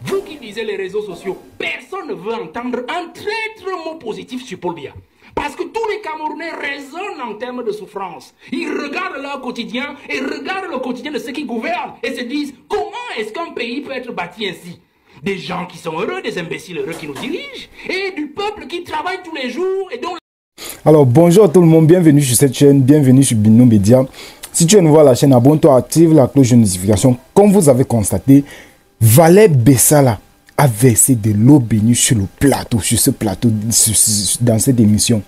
Vous qui lisez les réseaux sociaux, personne ne veut entendre un traître mot positif sur Paul Biya. Parce que tous les Camerounais raisonnent en termes de souffrance. Ils regardent leur quotidien et regardent le quotidien de ceux qui gouvernent et se disent comment est-ce qu'un pays peut être bâti ainsi? Des gens qui sont heureux, des imbéciles heureux qui nous dirigent et du peuple qui travaille tous les jours et dont... Alors bonjour à tout le monde, bienvenue sur cette chaîne, bienvenue sur Bino Media. Si tu es nouveau à la chaîne, abonne-toi, active la cloche de notification. Comme vous avez constaté, Valère Bessala a versé de l'eau bénie sur le plateau, sur ce plateau, dans cette émission.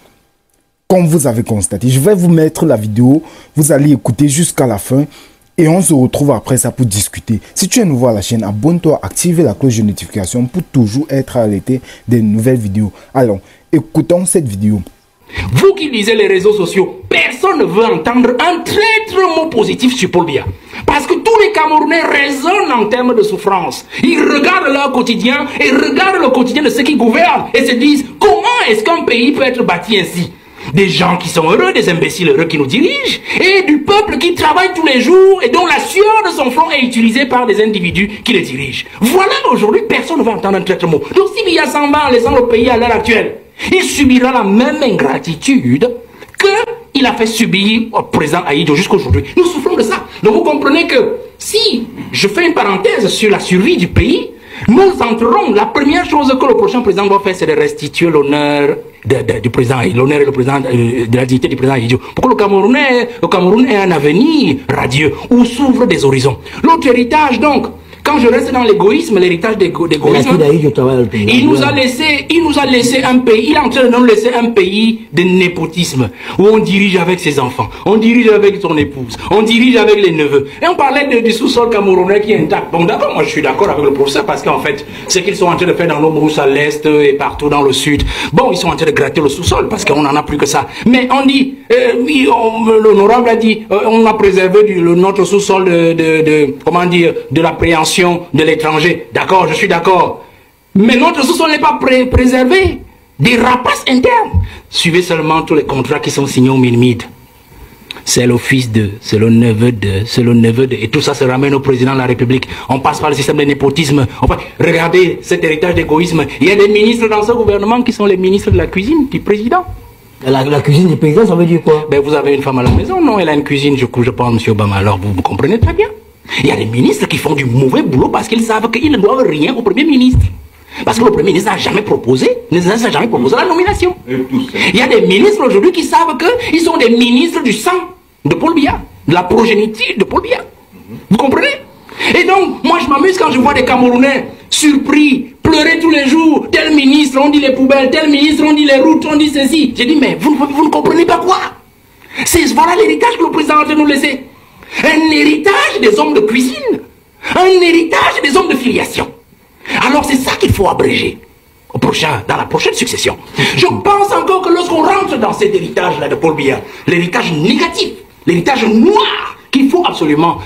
Comme vous avez constaté, je vais vous mettre la vidéo, vous allez écouter jusqu'à la fin et on se retrouve après ça pour discuter. Si tu es nouveau à la chaîne, abonne-toi, active la cloche de notification pour toujours être alerté des nouvelles vidéos. Alors, écoutons cette vidéo. Vous qui lisez les réseaux sociaux, personne ne veut entendre un traître mot positif sur Paul Biya. Parce que tous les Camerounais raisonnent en termes de souffrance. Ils regardent leur quotidien et regardent le quotidien de ceux qui gouvernent et se disent comment est-ce qu'un pays peut être bâti ainsi? Des gens qui sont heureux, des imbéciles heureux qui nous dirigent et du peuple qui travaille tous les jours et dont la sueur de son front est utilisée par des individus qui les dirigent. Voilà, aujourd'hui, personne ne va entendre un traître mot. Donc si Biya s'en va en laissant le pays à l'heure actuelle, il subira la même ingratitude qu'il a fait subir au président Ahidjo jusqu'aujourd'hui. Nous souffrons de ça. Donc vous comprenez que si je fais une parenthèse sur la survie du pays, nous entrerons. La première chose que le prochain président doit faire, c'est de restituer l'honneur du président, l'honneur de la dignité du président Ahidjo. Pour que le Cameroun ait un avenir radieux où s'ouvrent des horizons. L'autre héritage, donc, quand je reste dans l'égoïsme, l'héritage d'égoïsme, il nous a laissé un pays, il est en train de nous laisser un pays de népotisme, où on dirige avec ses enfants, on dirige avec son épouse, on dirige avec les neveux. Et on parlait du sous-sol camerounais qui est intact. Bon d'accord, moi je suis d'accord avec le professeur, parce qu'en fait, ce qu'ils sont en train de faire dans nos brousses à l'est et partout dans le sud, bon, ils sont en train de gratter le sous-sol, parce qu'on n'en a plus que ça. Mais on dit, l'honorable a dit, on a préservé notre sous-sol comment dire, de l'appréhension de l'étranger. D'accord, je suis d'accord. Mais notre sous-sol n'est pas préservé des rapaces internes. Suivez seulement tous les contrats qui sont signés au Minimid. C'est le fils de, c'est le neveu de, c'est le neveu de. Et tout ça se ramène au président de la République. On passe par le système de népotisme. Regardez cet héritage d'égoïsme. Il y a des ministres dans ce gouvernement qui sont les ministres de la cuisine du président. La cuisine du président, ça veut dire quoi? Ben, vous avez une femme à la maison, non? Elle a une cuisine, je pense, M. Obama. Alors, vous comprenez très bien. Il y a des ministres qui font du mauvais boulot parce qu'ils savent qu'ils ne doivent rien au Premier ministre. Parce que le Premier ministre n'a jamais proposé, la nomination. Il y a des ministres aujourd'hui qui savent qu'ils sont des ministres du sang de Paul Biya, de la progéniture de Paul Biya. Vous comprenez? Et donc, moi je m'amuse quand je vois des Camerounais surpris, pleurer tous les jours. Tel ministre, on dit les poubelles, tel ministre, on dit les routes, on dit ceci. J'ai dit, mais vous ne comprenez pas quoi? Voilà l'héritage que le président a de nous laisser. Un héritage des hommes de cuisine, un héritage des hommes de filiation. Alors c'est ça qu'il faut abréger dans la prochaine succession. Je pense encore que lorsqu'on rentre dans cet héritage-là de Paul Biya, l'héritage négatif, l'héritage noir, qu'il faut absolument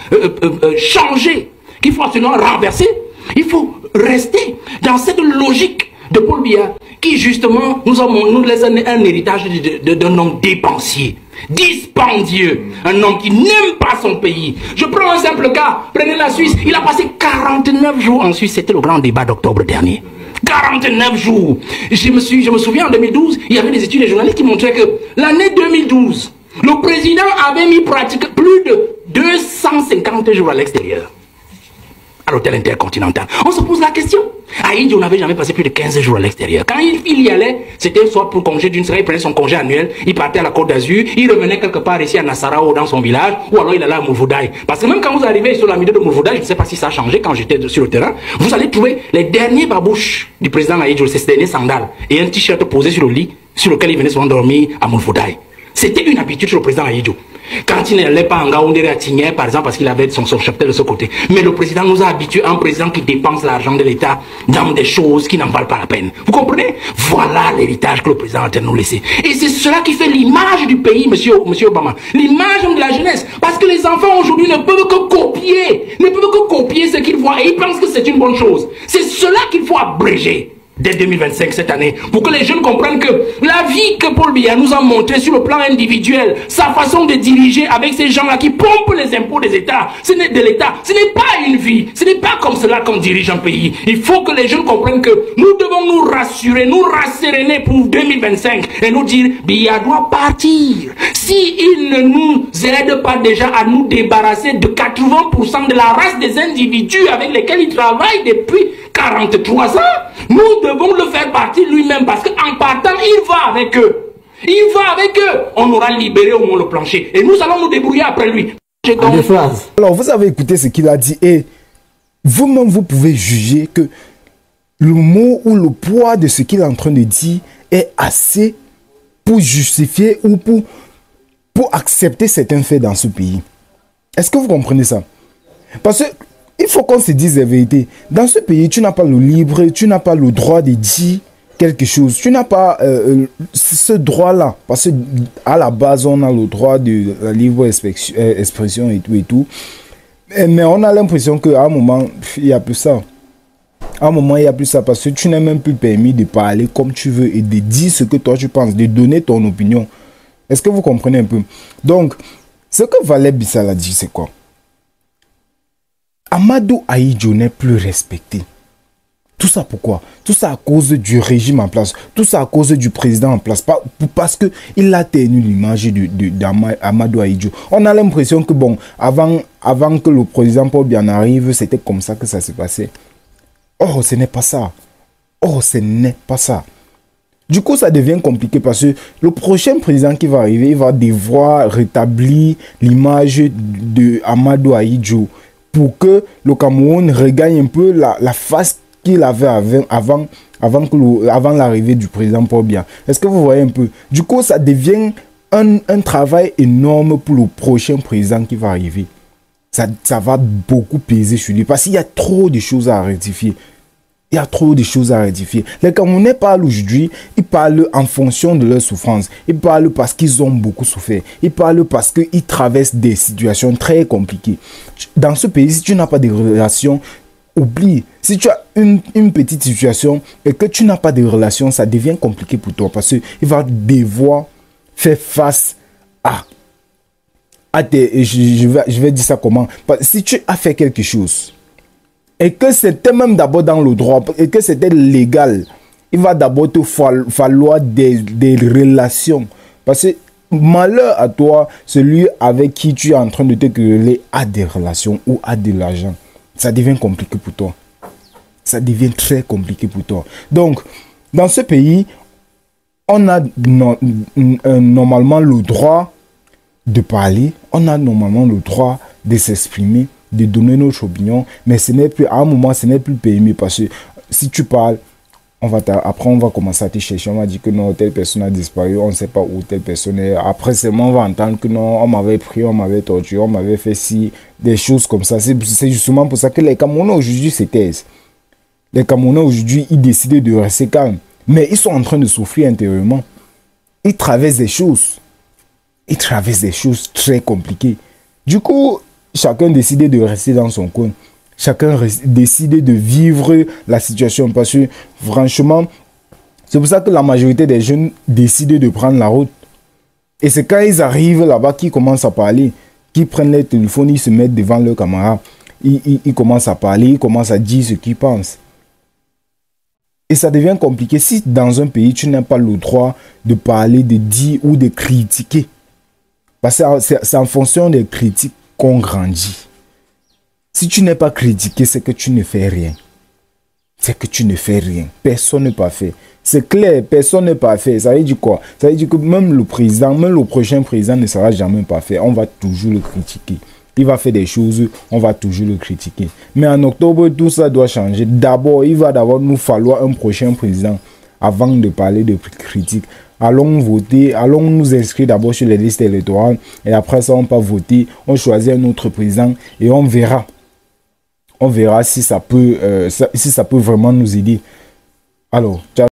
changer, qu'il faut absolument renverser, il faut rester dans cette logique de Paul Biya qui justement nous laisse un héritage d'un homme dépensier, dispendieux, un homme qui n'aime pas son pays. Je prends un simple cas, prenez la Suisse, il a passé 49 jours en Suisse, c'était le grand débat d'octobre dernier. 49 jours. Je me souviens en 2012, il y avait des études des journalistes qui montraient que l'année 2012, le président avait mis pratiquement plus de 250 jours à l'extérieur. À l'hôtel intercontinental. On se pose la question. Ahidjo n'avait jamais passé plus de 15 jours à l'extérieur. Quand il y allait, c'était soit pour congé d'une semaine, il prenait son congé annuel, il partait à la Côte d'Azur, il revenait quelque part ici à Nassarao dans son village, ou alors il allait à Mourvoudaï. Parce que même quand vous arrivez sur la milieu de Mourvoudaï, je ne sais pas si ça a changé quand j'étais sur le terrain, vous allez trouver les derniers babouches du président Ahidjo, ces derniers sandales, et un t-shirt posé sur le lit, sur lequel il venait souvent dormir à Mourvoudaï. C'était une habitude sur le président Ahidjo. Quand il n'allait pas en Gaoundéré à Tigné, par exemple, parce qu'il avait son cheptel de ce côté. Mais le président nous a habitués à un président qui dépense l'argent de l'État dans des choses qui n'en valent pas la peine. Vous comprenez? Voilà l'héritage que le président a de nous laisser. Et c'est cela qui fait l'image du pays, monsieur Obama. L'image de la jeunesse. Parce que les enfants aujourd'hui ne peuvent que copier ce qu'ils voient. Et ils pensent que c'est une bonne chose. C'est cela qu'il faut abréger dès 2025 cette année, pour que les jeunes comprennent que la vie que Paul Biya nous a montré sur le plan individuel, sa façon de diriger avec ces gens-là qui pompent les impôts des États, ce n'est pas une vie, ce n'est pas comme cela qu'on dirige un pays. Il faut que les jeunes comprennent que nous devons nous rassurer, nous rasséréner pour 2025 et nous dire Biya doit partir. Si il ne nous aide pas déjà à nous débarrasser de 80% de la race des individus avec lesquels il travaille depuis 43 ans, nous devons le faire partir lui-même parce qu'en partant, il va avec eux. Il va avec eux. On aura libéré au moins le plancher et nous allons nous débrouiller après lui. En deux phrases. Alors, vous avez écouté ce qu'il a dit et vous-même, vous pouvez juger que le mot ou le poids de ce qu'il est en train de dire est assez pour justifier ou pour accepter certains faits dans ce pays. Est-ce que vous comprenez ça? Parce que il faut qu'on se dise la vérité. Dans ce pays, tu n'as pas le libre, tu n'as pas le droit de dire quelque chose. Tu n'as pas ce droit-là. Parce qu'à la base, on a le droit de la libre expression et tout et tout. Mais on a l'impression qu'à un moment, il n'y a plus ça. À un moment, il n'y a plus ça. Parce que tu n'es même plus permis de parler comme tu veux et de dire ce que toi tu penses, de donner ton opinion. Est-ce que vous comprenez un peu? Donc, ce que Valère Bissala a dit, c'est quoi? Amadou Ahidjo n'est plus respecté. Tout ça pourquoi? Tout ça à cause du régime en place. Tout ça à cause du président en place. Parce qu'il a tenu l'image d'Amadou Ahidjo. On a l'impression que bon, avant que le président Paul Biya arrive, c'était comme ça que ça se passait. Or, ce n'est pas ça. Or, ce n'est pas ça. Du coup, ça devient compliqué parce que le prochain président qui va arriver, il va devoir rétablir l'image de Amadou Ahidjo pour que le Cameroun regagne un peu la face qu'il avait avant l'arrivée du président Paul Biya. Est-ce que vous voyez un peu? Du coup, ça devient un travail énorme pour le prochain président qui va arriver. Ça va beaucoup peser sur lui parce qu'il y a trop de choses à rectifier. Il y a trop de choses à rectifier. Les Camerounais parlent aujourd'hui, ils parlent en fonction de leur souffrance. Ils parlent parce qu'ils ont beaucoup souffert. Ils parlent parce qu'ils traversent des situations très compliquées. Dans ce pays, si tu n'as pas de relations, oublie. Si tu as une petite situation et que tu n'as pas de relations, ça devient compliqué pour toi parce qu'il va devoir faire face à tes... Je vais dire ça comment. Si tu as fait quelque chose et que c'était même d'abord dans le droit, et que c'était légal, il va d'abord te falloir des relations. Parce que malheur à toi, celui avec qui tu es en train de te quereller a des relations ou a de l'argent. Ça devient compliqué pour toi. Ça devient très compliqué pour toi. Donc, dans ce pays, on a normalement le droit de parler, on a normalement le droit de s'exprimer, de donner notre opinion, mais ce n'est plus, à un moment, ce n'est plus permis parce que si tu parles, après on va commencer à te chercher, on va dire que non, telle personne a disparu, on ne sait pas où telle personne est. Après seulement on va entendre que non, on m'avait pris, on m'avait torturé, on m'avait fait ci, des choses comme ça. C'est justement pour ça que les Camerounais aujourd'hui se taisent. Les Camerounais aujourd'hui, ils décident de rester calmes, mais ils sont en train de souffrir intérieurement. Ils traversent des choses. Ils traversent des choses très compliquées. Du coup, chacun décide de rester dans son coin. Chacun décide de vivre la situation. Parce que, franchement, c'est pour ça que la majorité des jeunes décident de prendre la route. Et c'est quand ils arrivent là-bas qu'ils commencent à parler. Qu'ils prennent les téléphones, ils se mettent devant leurs camarades. Ils commencent à parler, ils commencent à dire ce qu'ils pensent. Et ça devient compliqué. Si dans un pays, tu n'as pas le droit de parler, de dire ou de critiquer. Parce que c'est en fonction des critiques qu'on grandit. Si tu n'es pas critiqué, c'est que tu ne fais rien. C'est que tu ne fais rien. Personne n'est pas fait. C'est clair, personne n'est pas fait. Ça veut dire quoi? Ça veut dire que même le président, même le prochain président ne sera jamais pas fait. On va toujours le critiquer. Il va faire des choses, on va toujours le critiquer. Mais en octobre, tout ça doit changer. D'abord, il va d'abord nous falloir un prochain président avant de parler de critique. Allons voter, allons nous inscrire d'abord sur les listes électorales et après ça, on va voter, on choisit un autre président et on verra. On verra si ça peut vraiment nous aider. Alors, ciao.